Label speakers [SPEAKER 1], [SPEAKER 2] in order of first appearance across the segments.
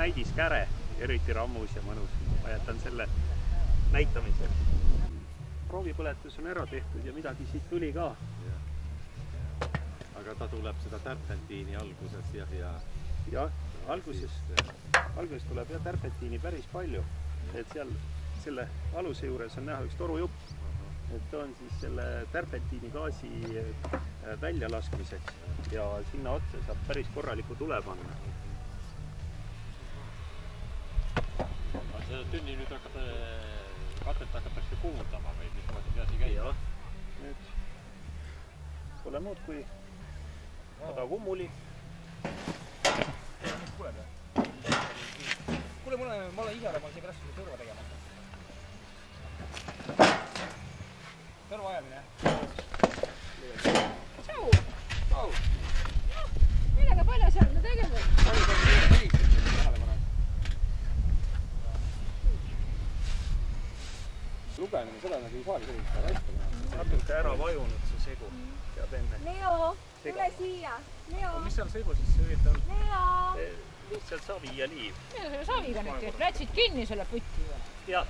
[SPEAKER 1] näidiskäre, eriti rammus ja mõnus. Ma jätan selle näitamiseks. Proovipõletus on ära tehtud ja midagi siit tuli ka.
[SPEAKER 2] Aga ta tuleb seda tärpentiini alguses
[SPEAKER 1] ja alguses tuleb ja tärpentiini päris palju. Et seal selle aluse juures on näha üks torujupp. Et on siis selle tärpentiini gaasi väljalaskmiseks ja sinna otsa saab päris korraliku tule panna.
[SPEAKER 2] Aga seda tünni nüüd katet hakatakse kuumutama või mismoodi see asi käib?
[SPEAKER 1] Jah, nüüd pole muud kui oda kummuli.
[SPEAKER 3] Kuule, ma olen ise arvan, see pärast seda tõrva tegema. Tõrva ajamine.
[SPEAKER 4] Tšau! Tšau! Millega palju seal me tegema?
[SPEAKER 3] Lugemine, seda nagu ei saagi sellist asja.
[SPEAKER 1] Natuke ära vajunud see segu. Tead enne.
[SPEAKER 4] Leo, tule siia. Leo.
[SPEAKER 3] Mis seal segu siis üritan?
[SPEAKER 4] Leo.
[SPEAKER 1] Lihtsalt savi ja liiv.
[SPEAKER 4] Mida selle saviga nüüd teed? Lätsid kinni selle pütti või?
[SPEAKER 1] Jah.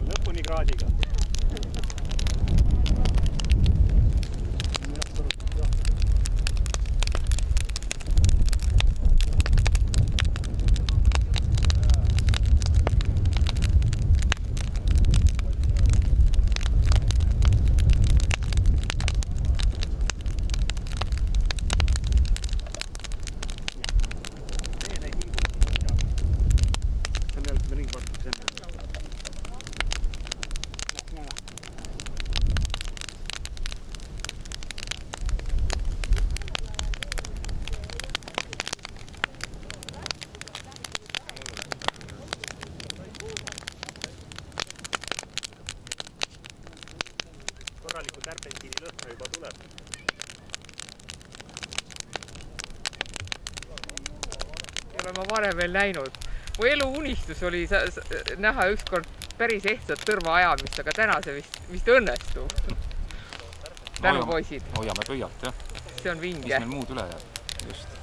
[SPEAKER 1] Lõpuni kraadiga. Korraliku tärpentiini lõhna juba tuleb.
[SPEAKER 5] Ei ole ma varem veel näinud. Mu elu unistus oli näha ükskord päris ehtsat tõrva ajamist, aga täna see vist õnnestub. Tänu poisid.
[SPEAKER 6] Hoiame pöialt, jah.
[SPEAKER 5] See on vinge.
[SPEAKER 6] Mis meil muud üle jääb? Just.